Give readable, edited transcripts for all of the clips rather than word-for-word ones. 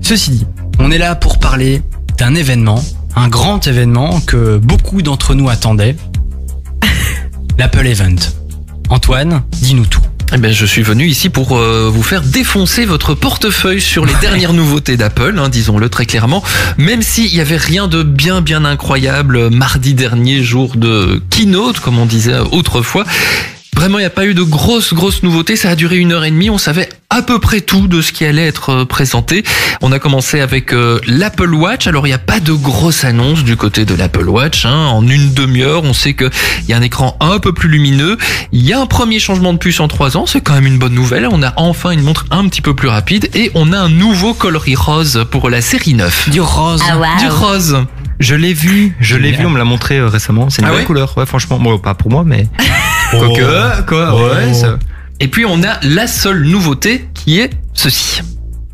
Ceci dit, on est là pour parler d'un événement, un grand événement que beaucoup d'entre nous attendaient. L'Apple Event. Antoine, dis-nous tout. Eh bien, je suis venu ici pour vous faire défoncer votre portefeuille sur les dernières nouveautés d'Apple, disons-le très clairement. Même s'il y avait rien de bien incroyable mardi dernier, jour de keynote, comme on disait autrefois. Vraiment, il n'y a pas eu de grosses nouveautés. Ça a duré 1h30. On savait à peu près tout de ce qui allait être présenté. On a commencé avec l'Apple Watch. Alors, il n'y a pas de grosses annonces du côté de l'Apple Watch. En une demi-heure, on sait qu'il y a un écran un peu plus lumineux. Il y a un premier changement de puce en 3 ans. C'est quand même une bonne nouvelle. On a enfin une montre un petit peu plus rapide. Et on a un nouveau coloris rose pour la série 9. Du rose. Ah, wow. Du rose. Je l'ai vu, on me l'a montré récemment. C'est une belle couleur, ouais, franchement. Bon, pas pour moi, mais. Ouais, ça. Et puis on a la seule nouveauté qui est ceci.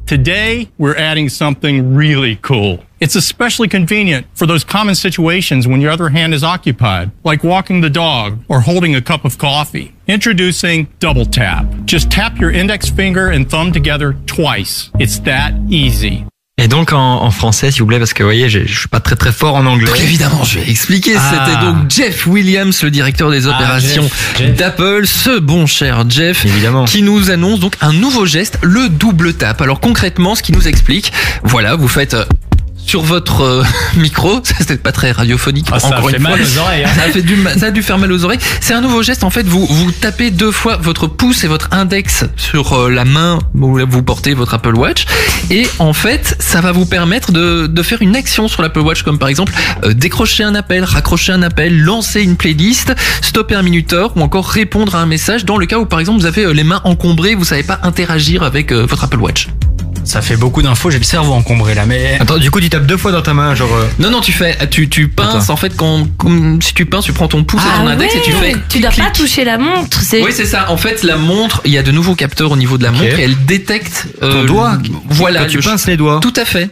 Today, we're adding something really cool. It's especially convenient for those common situations when your other hand is occupied, like walking the dog or holding a cup of coffee. Introducing Double Tap. Just tap your index finger and thumb together twice. It's that easy. Et donc en français, s'il vous plaît, parce que vous voyez, je suis pas très fort en anglais. Donc évidemment, je vais expliquer. C'était donc Jeff Williams, le directeur des opérations d'Apple, ce bon cher Jeff, évidemment, qui nous annonce donc un nouveau geste, le double tap. Alors concrètement, ce qu'il nous explique, voilà, vous faites sur votre micro, ça c'était pas très radiophonique. Ça fait mal aux oreilles. Ça a dû faire mal aux oreilles. C'est un nouveau geste. En fait, vous tapez 2 fois votre pouce et votre index sur la main où vous portez votre Apple Watch, et en fait, ça va vous permettre de faire une action sur l'Apple Watch, comme par exemple décrocher un appel, raccrocher un appel, lancer une playlist, stopper un minuteur, ou encore répondre à un message dans le cas où par exemple vous avez les mains encombrées, vous savez pas interagir avec votre Apple Watch. Ça fait beaucoup d'infos, j'ai le cerveau encombré là, mais... Attends, du coup tu tapes 2 fois dans ta main, genre... Non, tu pinces. Attends. En fait, si tu pinces, tu prends ton pouce et ton index et tu fais... Tu dois pas toucher la montre. Oui, c'est ça. En fait, la montre, il y a de nouveaux capteurs au niveau de la montre et elle détecte... ton doigt. Voilà. Quand tu pinces les doigts. Tout à fait.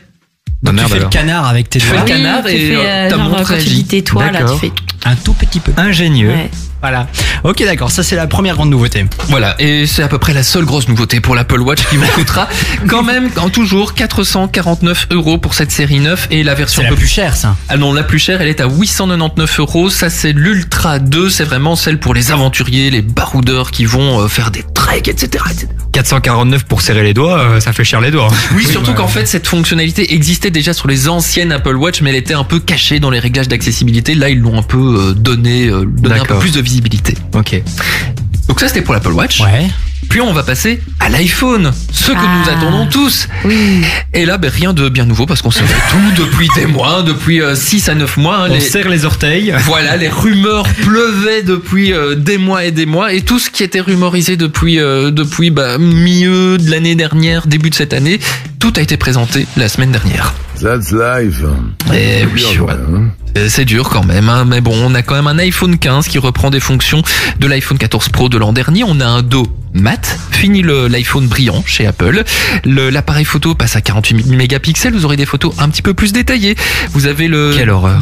Donc tu fais le canard avec tes doigts. Tu fais le canard et ta montre agit. Tu dis tais-toi, là, tu fais... Un tout petit peu. Ingénieux. Ouais. Voilà. Ok, d'accord. Ça, c'est la première grande nouveauté. Voilà. Et c'est à peu près la seule grosse nouveauté pour l'Apple Watch qui vous coûtera quand même, toujours 449 € pour cette série 9 et la version c'est la plus chère, ça. Ah non, la plus chère, elle est à 899 €. Ça, c'est l'Ultra 2. C'est vraiment celle pour les aventuriers, les baroudeurs qui vont faire des treks, etc., etc. 449 pour serrer les doigts, ça fait cher les doigts. Oui, surtout qu'en fait, cette fonctionnalité existait déjà sur les anciennes Apple Watch, mais elle était un peu cachée dans les réglages d'accessibilité. Là, ils l'ont un peu donné un peu plus de visibilité. Ok. Donc ça, c'était pour l'Apple Watch. Ouais. Puis on va passer à l'iPhone, ce que nous attendons tous. Oui. Et là, rien de bien nouveau parce qu'on savait tout depuis des mois, depuis 6 à 9 mois. On serre les orteils. Voilà, les rumeurs pleuvaient depuis des mois et des mois, et tout ce qui était rumorisé depuis milieu de l'année dernière, début de cette année, tout a été présenté la semaine dernière. That's life. Et oui, voilà. C'est dur quand même, mais bon, on a quand même un iPhone 15 qui reprend des fonctions de l'iPhone 14 Pro de l'an dernier. On a un dos mat, fini l'iPhone brillant chez Apple. L'appareil photo passe à 48 mégapixels, vous aurez des photos un petit peu plus détaillées. Vous avez le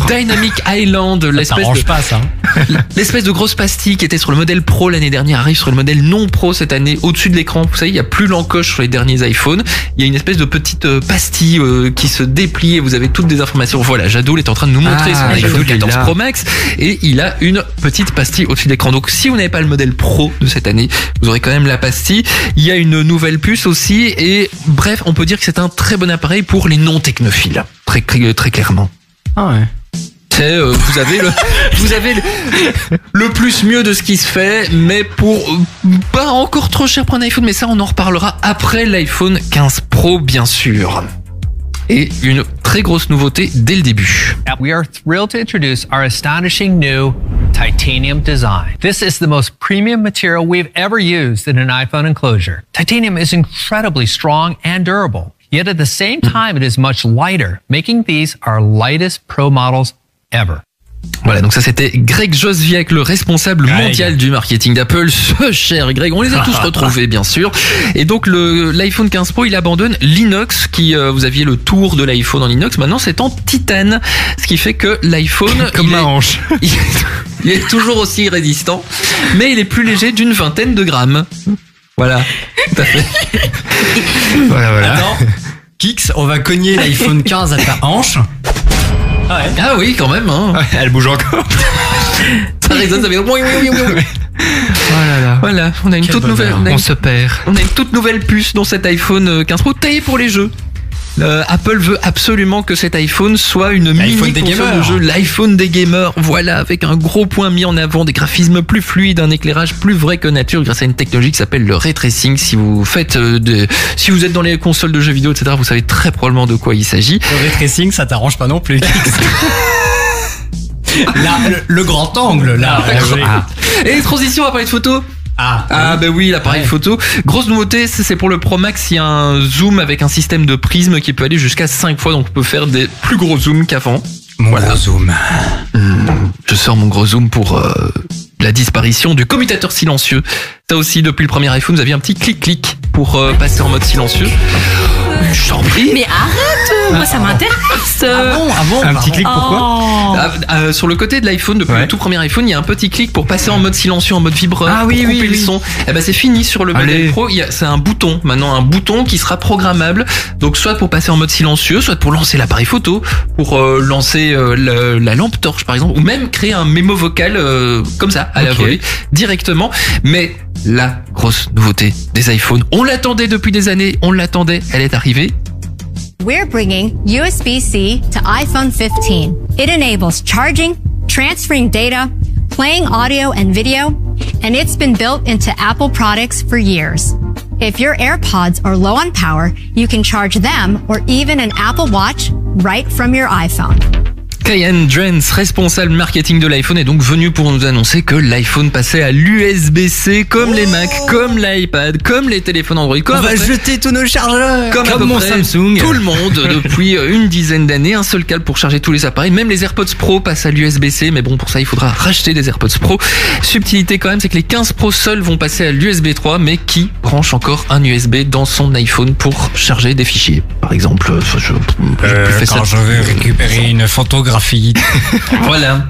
Dynamic Island, l'espèce de grosse pastille qui était sur le modèle Pro l'année dernière, arrive sur le modèle non Pro cette année, au-dessus de l'écran. Vous savez, il n'y a plus l'encoche sur les derniers iPhones. Il y a une espèce de petite pastille qui se déplie et vous avez toutes des informations. Voilà, Jadot est en train de nous montrer son iPhone 14 Pro Max et il a une petite pastille au-dessus de l'écran. Donc si vous n'avez pas le modèle Pro de cette année, vous aurez quand même la pastille. Il y a une nouvelle puce aussi et bref, on peut dire que c'est un très bon appareil pour les non-technophiles. Très clairement. Ah ouais. Vous avez le plus mieux de ce qui se fait, mais pour pas encore trop cher pour un iPhone, mais ça on en reparlera après l'iPhone 15 Pro bien sûr. Et une très grosse nouveauté dès le début. We are thrilled to introduce our astonishing new titanium design. This is the most premium material we've ever used in an iPhone enclosure. Titanium is incredibly strong and durable, yet at the same time it is much lighter, making these our lightest Pro models ever. Voilà, donc ça c'était Greg Joswiak, le responsable mondial du marketing d'Apple, ce cher Greg, on les a tous retrouvés bien sûr. Et donc l'iPhone 15 Pro, il abandonne l'inox, vous aviez le tour de l'iPhone en inox, maintenant c'est en titane, ce qui fait que l'iPhone comme ma hanche, il est toujours aussi résistant, mais il est plus léger d'une 20aine de grammes. Voilà, tout à fait. Voilà. Attends. Kix, on va cogner l'iPhone 15 à ta hanche. Ah ouais. Ah oui, quand même. Hein. Ouais, elle bouge encore. Ça résonne, ça fait. Oh là là. Voilà, on a une toute nouvelle. On se perd. On a une toute nouvelle puce dans cet iPhone 15 Pro taillé pour les jeux. Apple veut absolument que cet iPhone soit une mini console de jeu, l'iPhone des gamers. Voilà, avec un gros point mis en avant, des graphismes plus fluides, un éclairage plus vrai que nature grâce à une technologie qui s'appelle le ray tracing. Si vous faites si vous êtes dans les consoles de jeux vidéo, etc., vous savez très probablement de quoi il s'agit. Le ray tracing, ça t'arrange pas non plus. Là, le grand angle, là. Et transition appareil de photo. Ben oui, l'appareil photo. Grosse nouveauté, c'est pour le Pro Max, il y a un zoom avec un système de prisme qui peut aller jusqu'à 5 fois, donc on peut faire des plus gros zooms qu'avant. Gros zoom. Je sors mon gros zoom pour la disparition du commutateur silencieux. Ça aussi, depuis le premier iPhone, vous aviez un petit clic-clic pour passer en mode silencieux. Je t'en prie. Mais arrête, moi ça m'intéresse. Ah bon, un petit clic, pourquoi sur le côté de l'iPhone, depuis le tout premier iPhone, il y a un petit clic pour passer en mode silencieux, en mode vibreur, pour couper le son. Eh ben c'est fini sur le modèle Pro. C'est un bouton, maintenant un bouton qui sera programmable. Donc soit pour passer en mode silencieux, soit pour lancer l'appareil photo, pour lancer la lampe torche par exemple, ou même créer un mémo vocal comme ça à la volée directement. Mais la grosse nouveauté des iPhones, on l'attendait depuis des années, elle est arrivée. We're bringing USB-C to iPhone 15. It enables charging, transferring data, playing audio and video, and it's been built into Apple products for years. If your AirPods are low on power, you can charge them or even an Apple Watch right from your iPhone. Kyan Drance, responsable marketing de l'iPhone, est donc venu pour nous annoncer que l'iPhone passait à l'USB-C comme les Mac, comme l'iPad, comme les téléphones Android. On va jeter tous nos chargeurs comme mon Samsung. Tout le monde depuis une dizaine d'années, un seul câble pour charger tous les appareils. Même les AirPods Pro passent à l'USB-C, mais bon, pour ça il faudra racheter des AirPods Pro. Subtilité quand même, c'est que les 15 Pro seuls vont passer à l'USB 3, mais qui branche encore un USB dans son iPhone pour charger des fichiers, par exemple. Quand je veux récupérer une photographie. Voilà.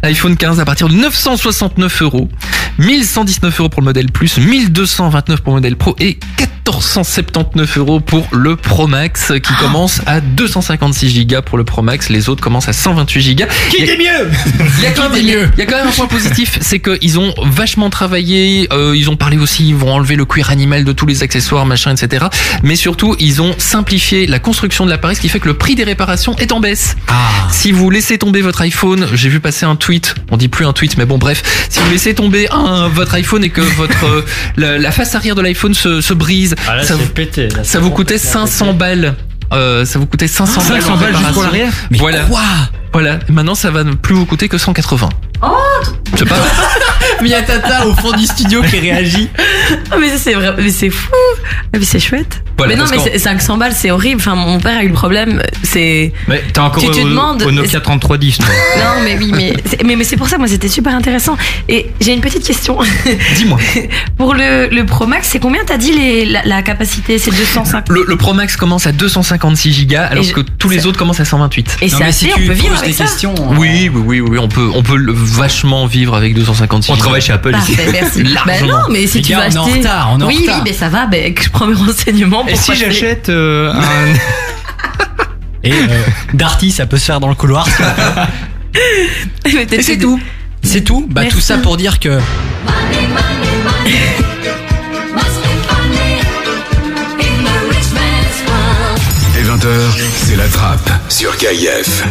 iPhone 15 à partir de 969 €, 1119 € pour le modèle Plus, 1229 pour le modèle Pro et 1479 € pour le Pro Max qui commence à 256 Go pour le Pro Max. Les autres commencent à 128 Go. Qui est mieux? Il y a quand même un point positif, c'est qu'ils ont vachement travaillé. Ils ont parlé aussi, ils vont enlever le cuir animal de tous les accessoires, machin, etc. Mais surtout, ils ont simplifié la construction de l'appareil, ce qui fait que le prix des réparations est en baisse. Si vous laissez tomber votre iPhone, j'ai vu passer un tweet, on dit plus un tweet, mais bon bref, si vous laissez tomber votre iPhone et que votre la face arrière de l'iPhone se brise, là, ça vous coûtait 500 balles. Ça vous coûtait 500 balles juste pour l'arrière. Mais voilà. Voilà. Maintenant, ça va ne plus vous coûter que 180. Je sais pas. Mais il y a Tata au fond du studio qui réagit. Mais c'est vrai, mais c'est fou. Mais c'est chouette. Voilà, mais non, mais 500 balles, c'est horrible. Enfin, mon père a eu le problème. C'est. Mais t'as encore tu te demandes. Au Nokia 3310, toi. Non, mais oui, mais c'est pour ça, moi, c'était super intéressant. Et j'ai une petite question. Dis-moi. Pour le Pro Max, c'est combien t'as dit la capacité? C'est 250. Le Pro Max commence à 256 Go, alors que tous les autres commencent à 128. Et c'est assez, on peut vivre avec ça. Oui, on peut vachement vivre avec 256 On Go. travaille chez Apple ici. Merci. Ben non, mais si tu veux acheter. On est en retard. Oui, mais ça va, je prends mes renseignements pour Et si j'achète un... Et Darty, ça peut se faire dans le couloir. Et c'est tout. C'est tout. Bah Merci. tout ça pour dire que. Et 20h, c'est la trappe sur KIF.